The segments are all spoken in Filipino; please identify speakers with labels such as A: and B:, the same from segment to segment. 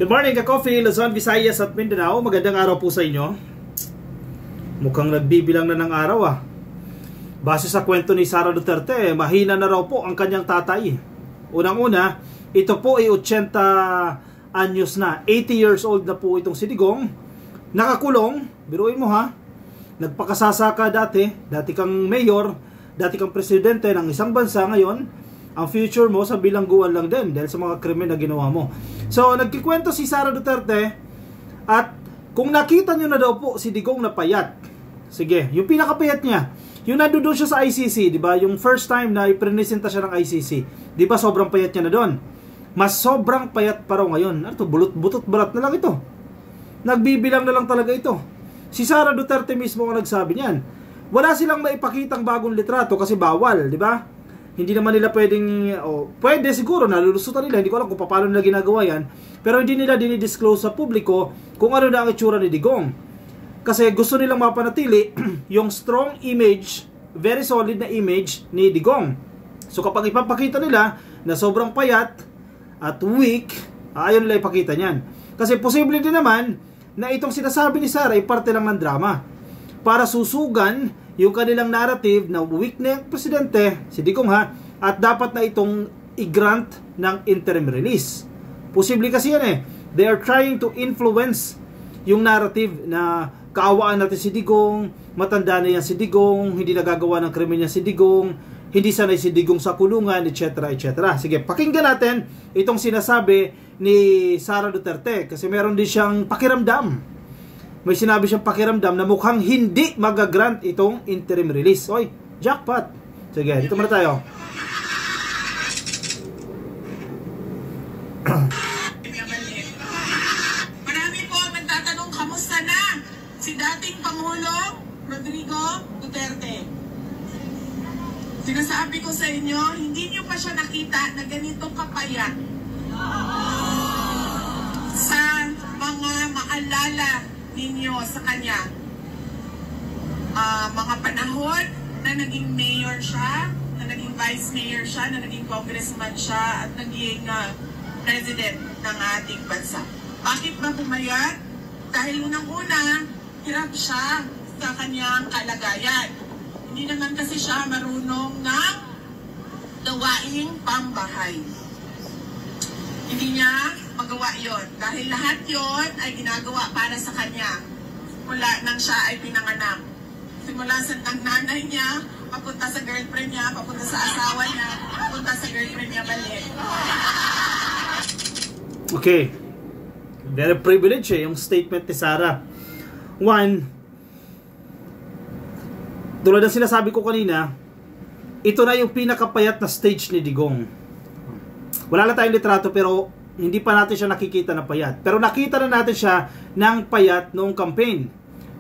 A: Good morning, ka-coffee, Luzon, Visayas at Mindanao. Magandang araw po sa inyo. Mukhang nagbibilang na ng araw Base sa kwento ni Sara Duterte, mahina na raw po ang kanyang tatay. Unang-una, ito po ay 80 anyos na. 80 years old na po itong si Digong. Nakakulong, biruin mo nagpakasasaka dati kang mayor, dati kang presidente ng isang bansa. Ngayon, ang future mo sa bilangguan lang din dahil sa mga krimen na ginawa mo. So, nagkikwento si Sara Duterte at kung nakita nyo na daw po si Digong na payat. Sige, yung pinakapayat niya, yung nandoon siya sa ICC, di ba? Yung first time na ipresenta siya ng ICC, di ba sobrang payat niya na doon? Mas sobrang payat pa raw ngayon. Ano to, butot balat na lang ito. Nagbibilang na lang talaga ito. Si Sara Duterte mismo ang nagsabi niyan. Wala silang maipakitang bagong litrato kasi bawal, di ba? Hindi naman nila pwedeng, pwede siguro, nalulusutan nila, hindi ko alam kung paano nila ginagawa yan, pero hindi nila dinidisclose sa publiko kung ano na ang itsura ni Digong. Kasi gusto nilang mapanatili yung strong image, very solid na image ni Digong. So kapag ipapakita nila na sobrang payat at weak, ayaw nila ipakita niyan. Kasi posible din naman na itong sinasabi ni Sara ay parte lang ng drama para susugan yung kanilang narrative na weak na yung presidente, si Digong at dapat na itong i-grant ng interim release. Posible kasi yan They are trying to influence yung narrative na kaawaan natin si Digong, matanda na yan si Digong, hindi nagagawa ng krimen niya si Digong, hindi sanay si Digong sa kulungan, etc. etc. Sige, pakinggan natin itong sinasabi ni Sara Duterte kasi meron din siyang pakiramdam. May sinabi siyang pakiramdam na mukhang hindi magagrant itong interim release. Oy, jackpot! Sige, dito muna tayo.
B: Marami po magtatanong, kamusta na si dating Pangulong Rodrigo Duterte? Sinasabi ko sa inyo, hindi niyo pa siya nakita na ganito kapayat. Sa mga maalala ninyo sa kanya, mga panahon na naging mayor siya, na naging vice mayor siya, na naging congressman siya, at naging president ng ating bansa. Bakit ba pumayat? Dahil unang-una, hirap siya sa kanyang kalagayan. Hindi naman kasi siya marunong ng gawaing pambahay. Hindi niya magawa yon dahil lahat yon ay ginagawa para sa kanya mula nang siya ay pinanganak. Simula sa nanay niya, papunta sa girlfriend niya, papunta sa asawa niya, papunta sa girlfriend niya balik.
A: Okay. Very privileged yung statement ni Sara. One, tulad ng sinasabi ko kanina, ito na yung pinakapayat na stage ni Digong. Wala lang tayong litrato pero hindi pa natin siya nakikita na payat. Pero nakita na natin siya ng payat noong campaign.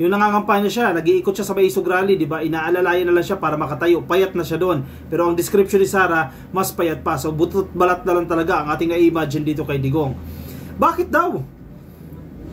A: Yung nangangampanya siya, nag-iikot siya sa may Isog Rally, di ba? Inaalalayan na lang siya para makatayo. Payat na siya doon. Pero ang description ni Sara, mas payat pa. So butot balat na lang talaga ang ating na-imagine dito kay Digong. Bakit daw?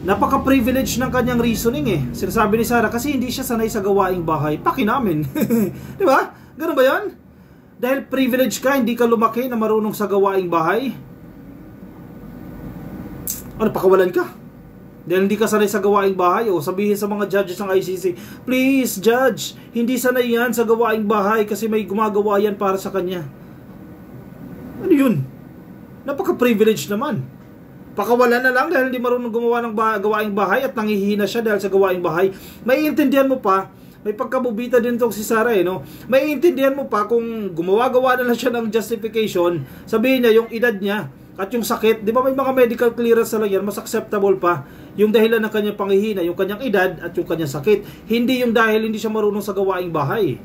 A: Napaka-privilege ng kanyang reasoning Sinasabi ni Sara, kasi hindi siya sanay sa gawaing bahay. Paki namin. Di ba? Ganun ba yan? Dahil privilege ka, hindi ka lumaki na marunong sa gawaing bahay. Ano, pakawalan ka? Dahil hindi ka sanay sa gawaing bahay o sabihin sa mga judges ng ICC, please judge, hindi sanay yan sa gawaing bahay kasi may gumagawa yan para sa kanya. Ano yun? Napaka-privilege naman. Pakawalan na lang dahil hindi marunong gumawa ng gawaing bahay at nangihina siya dahil sa gawaing bahay. May intindihan mo pa, may pagkabubita din itong si Sara May intindihan mo pa kung gumawa-gawa na lang siya ng justification, sabihin niya yung edad niya at yung sakit, di ba may mga medical clearance na lang yan, mas acceptable pa yung dahilan ng kanyang panghihina, yung kanyang edad at yung kanyang sakit. Hindi yung dahil hindi siya marunong sa gawaing bahay.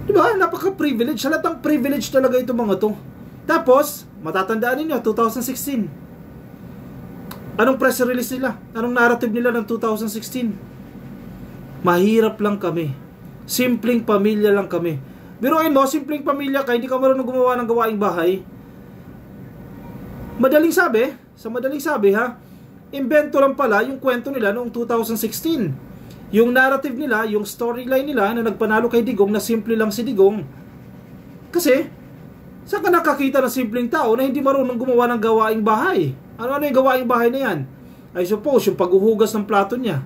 A: Di ba? Napaka-privilege. Halatang privilege talaga itong mga to. Tapos, matatandaan ninyo, 2016. Anong press release nila? Anong narrative nila ng 2016? Mahirap lang kami. Simpleng pamilya lang kami. Biruin mo, simpleng pamilya ka, hindi ka marunong gumawa ng gawaing bahay. Madaling sabi, invento lang pala yung kwento nila noong 2016. Yung narrative nila, yung storyline nila na nagpanalo kay Digong na simple lang si Digong. Kasi, Saan ka nakakita ng simpleng tao na hindi marunong gumawa ng gawaing bahay? Ano yung gawaing bahay na yan? I suppose, yung paghuhugas ng plato niya.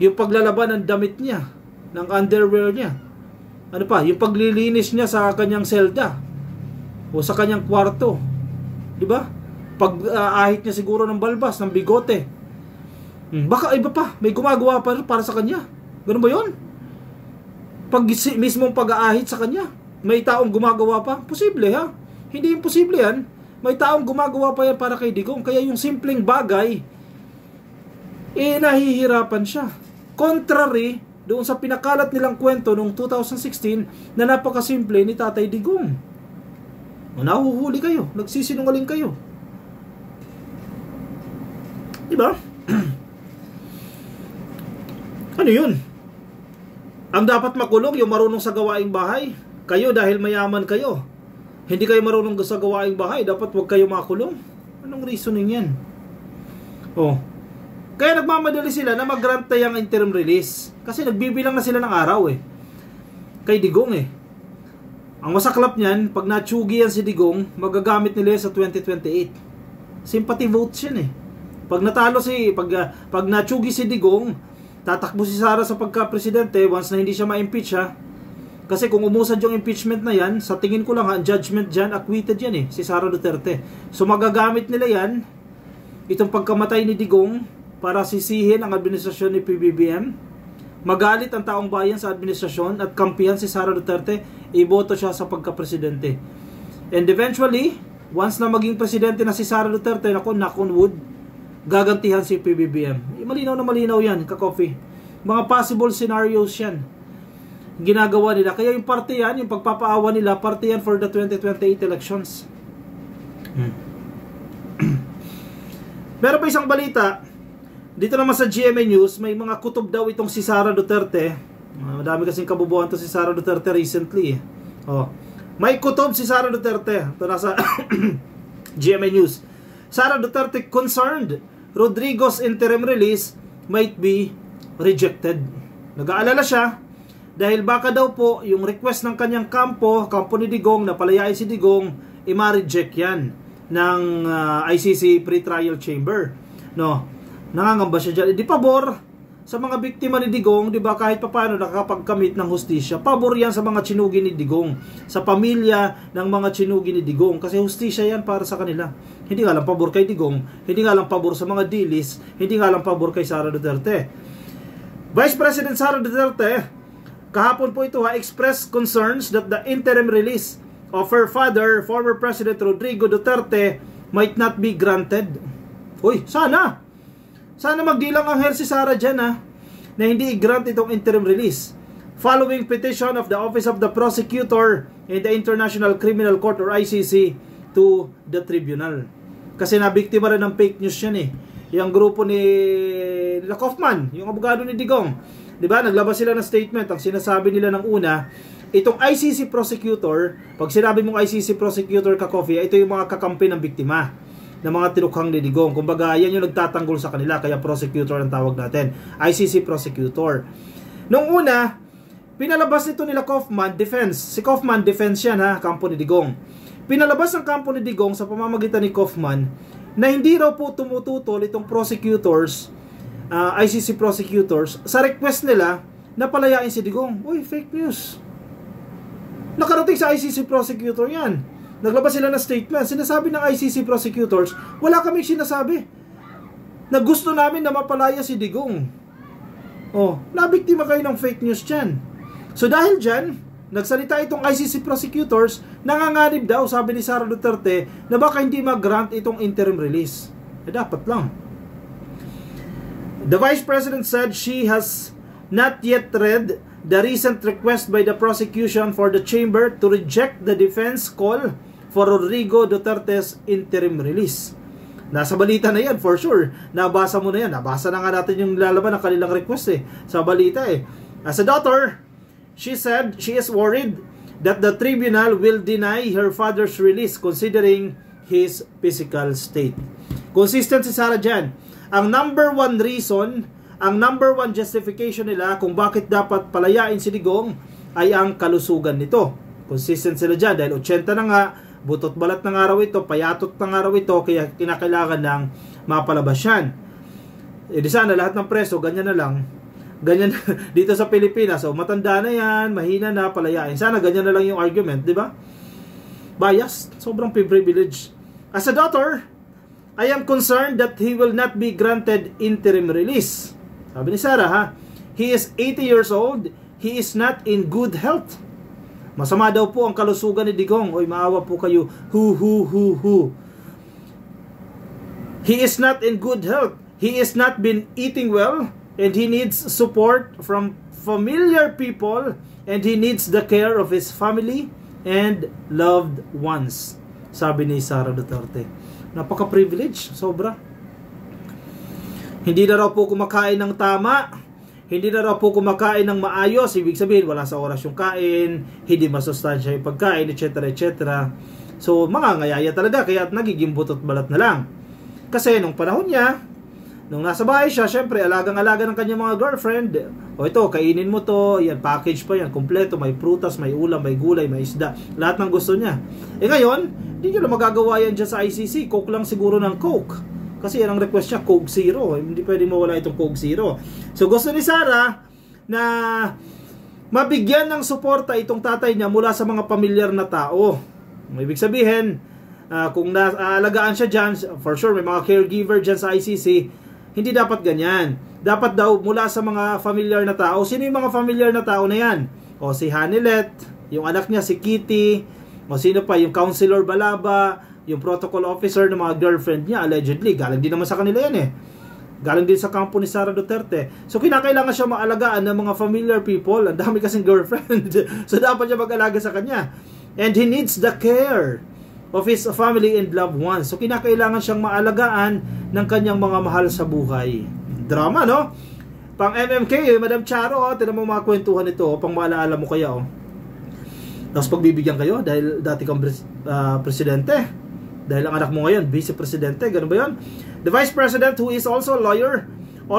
A: Yung paglalaban ng damit niya. Ng underwear niya. Ano pa? Yung paglilinis niya sa kanyang selda. O sa kanyang kwarto. Diba? Pag-ahit niya siguro ng balbas, ng bigote. Baka iba pa. May gumagawa pa para sa kanya. Ganun ba yun? Mismong pag-aahit sa kanya. May taong gumagawa pa? Posible ha? Hindi imposible yan. May taong gumagawa pa yan para kay Digong. Kaya yung simpleng bagay, nahihirapan siya. Contrary, doon sa pinakalat nilang kwento noong 2016 na napakasimple ni Tatay Digong. Nahuhuli kayo. Nagsisinungaling kayo. Diba? Ano yun? Ang dapat makulong yung marunong sa gawaing bahay. Kayo dahil mayaman kayo. Hindi kayo marunong sa gawaing bahay, dapat wag kayo makulong. Anong reasoning yan? Kaya nagmamadali sila na mag-grant tayang interim release. Kasi nagbibilang na sila ng araw kay Digong Ang masaklap niyan, pag natsugi yan si Digong, magagamit nila sa 2028. Sympathy votes yan Pag natalo pag natsugi si Digong, tatakbo si Sara sa pagka-presidente once na hindi siya ma-impeach Kasi kung umusad yung impeachment na yan, sa tingin ko lang judgment dyan, acquitted yan si Sara Duterte. So magagamit nila yan, itong pagkamatay ni Digong, para sisihin ang administrasyon ni PBBM. Magalit ang taong bayan sa administrasyon at kampihan si Sara Duterte, iboto siya sa pagka-presidente. And eventually, once na maging presidente na si Sara Duterte, knock on wood, gagantihan si PBBM. Malinaw na malinaw yan, ka-coffee. Mga possible scenarios yan. Ginagawa nila. Kaya yung parte yan, yung pagpapaawa nila, parte yan for the 2028 elections. Meron pa isang balita. Dito naman sa GMA News, may mga kutob daw itong si Sara Duterte. Madami kasing kabubuhan to si Sara Duterte recently. May kutob si Sara Duterte. Ito nasa GMA News. Sara Duterte concerned Rodrigo's interim release might be rejected. Nag-aalala siya dahil baka daw po yung request ng kanyang kampo ni Digong na palayain si Digong, ma-reject yan ng ICC pre-trial chamber. Nangangamba siya dyan. Di pabor sa mga biktima ni Digong, di ba, kahit paano nakakapagkamit ng hustisya. Pabor yan sa mga tsinugi ni Digong, sa pamilya ng mga tsinugi ni Digong, kasi hustisya yan para sa kanila. Hindi nga lang pabor kay Digong, hindi nga lang pabor sa mga dilis, hindi nga lang pabor kay Sara Duterte. Vice President Sara Duterte, kahapon po ito expressed concerns that the interim release of her father, former President Rodrigo Duterte, might not be granted. Sana! Sana magdilang anghel si Sara dyan na hindi i-grant itong interim release. Following petition of the Office of the Prosecutor in the International Criminal Court or ICC to the tribunal. Kasi nabiktima rin ng fake news yan Yung grupo ni Kaufman, yung abogado ni Digong. Diba? Naglabas sila ng statement. Ang sinasabi nila ng una, itong ICC prosecutor, pag sinabi mong ICC prosecutor ka-coffee, ito yung mga kakampi ng biktima, ng mga tinukhang ni Digong. Kumbaga, yan yung nagtatanggol sa kanila, kaya prosecutor ang tawag natin. ICC prosecutor. Nung una, pinalabas nito nila Kaufman, defense. Si Kaufman, defense yan kampo ni Digong. Pinalabas ang kampo ni Digong sa pamamagitan ni Kaufman na hindi raw po tumututol itong prosecutors, ICC prosecutors, sa request nila na palayain si Digong. Fake news. Nakarating sa ICC prosecutor yan. Naglabas sila ng statement. Sinasabi ng ICC prosecutors, wala kaming sinasabi na gusto namin na mapalaya si Digong. Nabiktima kayo ng fake news dyan. So dahil dyan, nagsalita itong ICC prosecutors, nanganganib daw, sabi ni Sara Duterte, na baka hindi mag-grant itong interim release. Dapat lang. The Vice President said she has not yet read the recent request by the prosecution for the chamber to reject the defense call for Rodrigo Duterte's interim release. Nasa balita na yan, for sure. Nabasa mo na yan. Nabasa na nga natin yung lalaban ng kanilang request sa balita As a daughter, she said she is worried that the tribunal will deny her father's release considering his physical state. Consistent si Sara dyan. Ang number one reason, ang number one justification nila kung bakit dapat palayain si Digong ay ang kalusugan nito. Consistent sila dyan dahil 80 na nga, butot balat ng araw ito, payatot ng araw ito, kaya kinakailangan ng mapalabas yan. Di sana lahat ng preso, ganyan na lang. Ganyan dito sa Pilipinas. So, matanda na yan, mahina na, palayain. Sana ganyan na lang yung argument, di ba? Bias, sobrang privilege. As a daughter, I am concerned that he will not be granted interim release. Sabi ni Sarah, ha? He is 80 years old. He is not in good health. Masama daw po ang kalusugan ni Digong. Oy, maawa po kayo. Hu. He is not in good health. He is not been eating well. And he needs support from familiar people. And he needs the care of his family and loved ones. Sabi ni Sara Duterte. Napaka-privilege. Sobra. Hindi na raw po kumakain ng tama. Hindi na raw po kumakain ng maayos. Ibig sabihin, wala sa oras yung kain, hindi masustansya yung pagkain, etc. etc. So, mangangayaya talaga, kaya nagiging butot balat na lang. Kasi nung panahon niya, nung nasa bahay siya, syempre, alagang-alaga ng kanyang mga girlfriend. O ito, kainin mo to, yan, package pa yan, kompleto, may prutas, may ulam, may gulay, may isda. Lahat ng gusto niya. Ngayon, hindi nyo na magagawa yan dyan sa ICC. Coke lang siguro ng Coke. Kasi yan ang request niya, Coke Zero. Hindi pwede mawala itong Coke Zero. So gusto ni Sarah na mabigyan ng suporta itong tatay niya mula sa mga pamilyar na tao. Ibig sabihin, kung naalagaan siya dyan, for sure may mga caregiver dyan sa ICC, hindi dapat ganyan. Dapat daw mula sa mga familiar na tao. Sino yung mga familiar na tao na yan? O si Hanilet, yung anak niya si Kitty, o sino pa, yung Councilor Balaba, yung protocol officer ng mga girlfriend niya, allegedly. Galing din naman sa kanila yan eh. Galing din sa kampo ni Sara Duterte. So, kinakailangan siya maalagaan ng mga familiar people. Ang dami kasing girlfriend. So, dapat siya mag-alaga sa kanya. And he needs the care of his family and loved ones. So, kinakailangan siyang maalagaan ng kanyang mga mahal sa buhay. Drama, no? Pang MMK, Madam Charo, tinan mo mga kwentuhan ito, pang maalaala mo kaya, oh. Tapos pagbibigyan kayo dahil dati kang presidente. Dahil ang anak mo ngayon, vice presidente, ganun ba yun? The vice president who is also a lawyer, who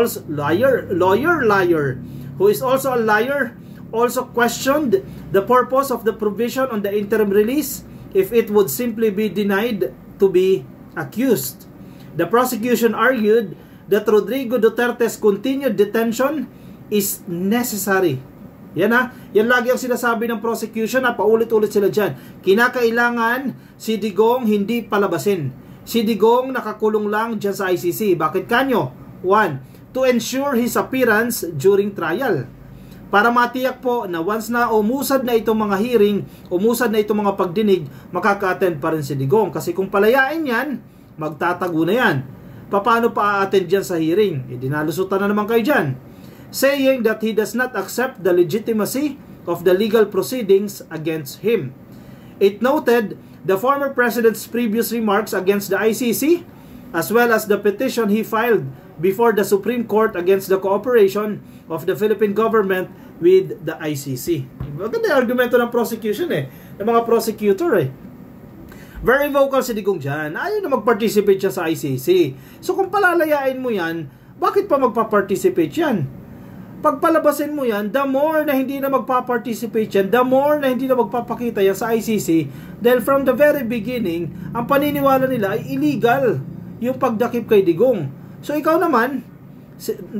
A: is also a liar, also questioned the purpose of the provision on the interim release if it would simply be denied to be accused. The prosecution argued that Rodrigo Duterte's continued detention is necessary. Yan ha, yan lagi ang sinasabi ng prosecution na paulit-ulit sila dyan. Kinakailangan si Digong hindi palabasin. Si Digong nakakulong lang dyan sa ICC. Bakit kanyo? 1. To ensure his appearance during trial. Para matiyak po na once na umusad na itong mga hearing, umusad na itong mga pagdinig, makaka-attend pa rin si Digong. Kasi kung palayain yan, magtatago na yan. Paano pa a-attend dyan sa hearing? Dinalusutan na naman kayo dyan. Saying that he does not accept the legitimacy of the legal proceedings against him. It noted the former president's previous remarks against the ICC, as well as the petition he filed before the Supreme Court against the cooperation of the Philippine government with the ICC. Maganda yung argumento ng prosecution ng mga prosecutor Very vocal si Digong dyan. Ayaw na mag-participate siya sa ICC. So kung palalayain mo yan, bakit pa magpa-participate yan? Pagpalabasin mo yan, the more na hindi na magpa-participate yan, the more na hindi na magpapakita yan sa ICC, dahil from the very beginning, ang paniniwala nila ay illegal yung pagdakip kay Digong. So ikaw naman,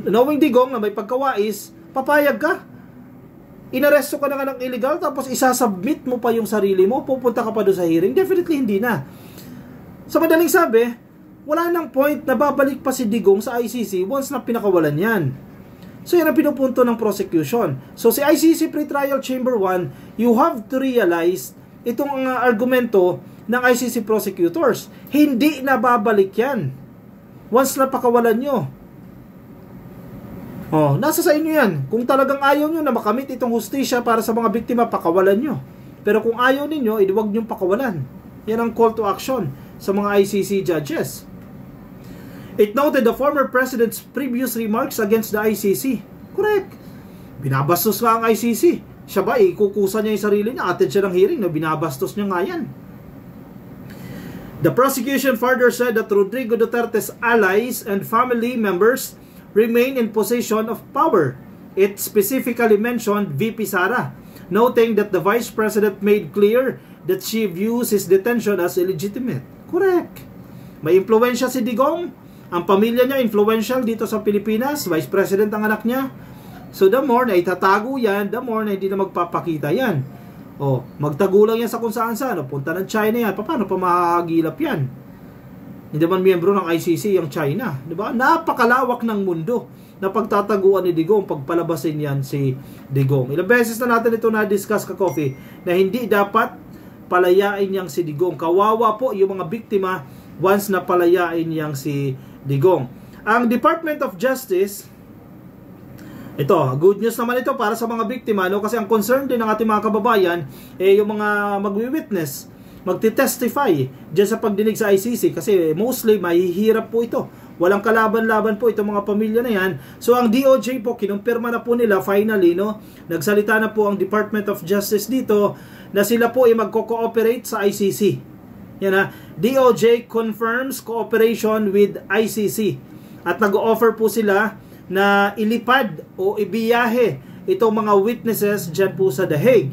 A: knowing Digong na may pagkawais, papayag ka. Inaresto ka na nga ng illegal, tapos isasubmit mo pa yung sarili mo, pupunta ka pa doon sa hearing, definitely hindi na. Sa madaling sabi, wala nang point na babalik pa si Digong sa ICC once na pinakawalan yan. So yan ang pinupunto ng prosecution. So si ICC Pretrial Chamber 1, you have to realize itong argumento ng ICC prosecutors. Hindi na babalik yan once na pakawalan nyo. Nasa sa inyo yan. Kung talagang ayaw nyo na makamit itong hustisya para sa mga biktima, pakawalan nyo. Pero kung ayaw ninyo, huwag nyo pakawalan. Yan ang call to action sa mga ICC judges. It noted the former president's previous remarks against the ICC. Correct. Binabastos nga ang ICC. Siya ba, ikukusa niya yung sarili niya? Attend siya ng hearing na binabastos niya nga yan. The prosecution further said that Rodrigo Duterte's allies and family members remain in possession of power. It specifically mentioned VP Sara. noting that the Vice President made clear that she views his detention as illegitimate. Correct. May impluwensya si Digong. Ang pamilya niya influential dito sa Pilipinas. Vice President ang anak niya. So the more na itatago yan, the more na hindi na magpapakita yan. O, magtago lang yan sa kung saan saan. Punta ng China yan. Paano pa mahagilap yan? Hindi man miyembro ng ICC yung China. Diba? Napakalawak ng mundo na pagtataguan ni Digong, pagpalabasin yan si Digong. Ilang beses na natin ito na-discuss ka-coffee na hindi dapat palayain yang si Digong. Kawawa po yung mga biktima once na palayain yang si Digong. Ang Department of Justice, ito, good news naman ito para sa mga biktima, no? Kasi ang concern din ng ating mga kababayan yung mga magwi-witness, magti-testify dyan sa pagdinig sa ICC kasi mostly mahihirap po ito. Walang kalaban-laban po itong mga pamilya na yan. So ang DOJ po, kinumpirma na po nila finally, no? Nagsalita na po ang Department of Justice dito na sila po ay magko-cooperate sa ICC. Yan ha. DOJ confirms cooperation with ICC. At nag-offer po sila na ilipad o ibiyahe itong mga witnesses dyan po sa The Hague.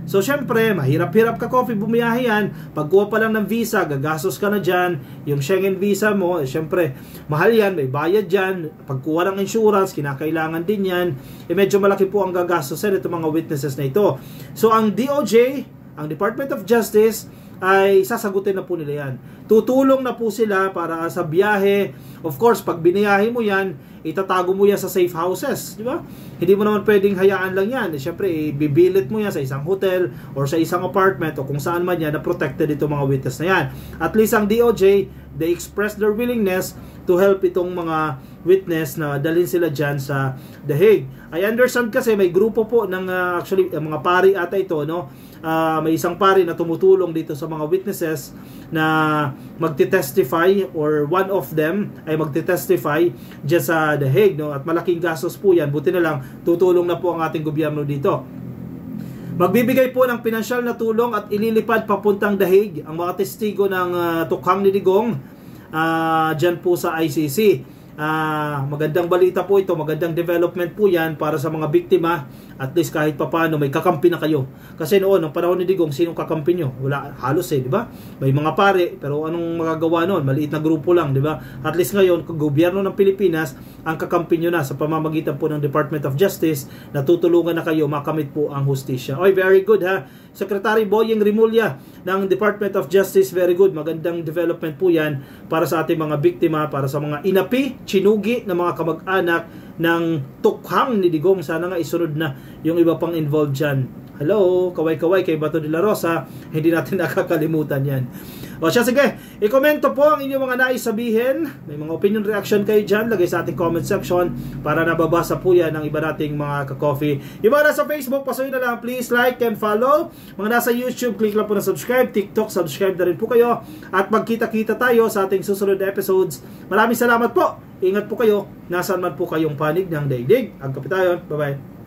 A: So, syempre, mahirap-hirap ka, coffee, bumiyahe yan. Pagkuha pa lang ng visa, gagastos ka na dyan. Yung Schengen visa mo, syempre, mahal yan, may bayad dyan. Pagkuha ng insurance, kinakailangan din yan. Medyo malaki po ang gagastosin itong mga witnesses na ito. So, ang DOJ, ang Department of Justice, ay sasagutin na po nila yan. Tutulong na po sila para sa biyahe. Of course, pag biniyahe mo yan, itatago mo yan sa safe houses, di ba? Hindi mo naman pwedeng hayaan lang yan. Siyempre, ibibilit mo yan sa isang hotel or sa isang apartment o kung saan man yan na protected itong mga witness na yan. At least ang DOJ, they express their willingness to help itong mga witness na dalhin sila dyan sa The Hague. I understand kasi may grupo po ng actually mga pari ata ito, no? May isang pari na tumutulong dito sa mga witnesses na magti-testify or one of them ay magti-testify dyan sa The Hague, no? At malaking gastos po yan. Buti na lang tutulong na po ang ating gobyerno dito. Magbibigay po ng pinansyal na tulong at ililipad papuntang The Hague ang mga testigo ng tukhang ni Digong dyan po sa ICC. Magandang balita po ito, magandang development po yan para sa mga biktima. At least kahit papano may kakampi na kayo. Kasi noon, ng panahon ni Digong, sinong kakampi nyo? Wala, halos di ba? May mga pare, pero anong magagawa noon? Maliit na grupo lang, di ba? At least ngayon, gobyerno ng Pilipinas, ang kakampi nyo na sa pamamagitan po ng Department of Justice, natutulungan na kayo makamit po ang hustisya. Oy, very good ha. Secretary Boyeng Rimulya ng Department of Justice, very good. Magandang development po yan para sa ating mga biktima, para sa mga inapi, chinugi na mga kamag-anak ng tukhang ni Digong. Sana nga isunod na yung iba pang involved dyan. Hello, kaway-kaway kay Bato de la Rosa, hindi natin nakakalimutan yan. O siya, sige, i-komento po ang inyong mga nais sabihin. May mga opinion reaction kayo dyan, lagay sa ating comment section para nababasa po yan ng iba nating mga ka-coffee. Yung mga nasa Facebook, pasuyin na lang, please like and follow. Mga nasa YouTube, click lang po na subscribe. TikTok, subscribe na rin po kayo. At magkita-kita tayo sa ating susunod na episodes. Maraming salamat po. Ingat po kayo. Nasaan man po kayong panig ng daigdig. Ang kapitayon. Bye-bye.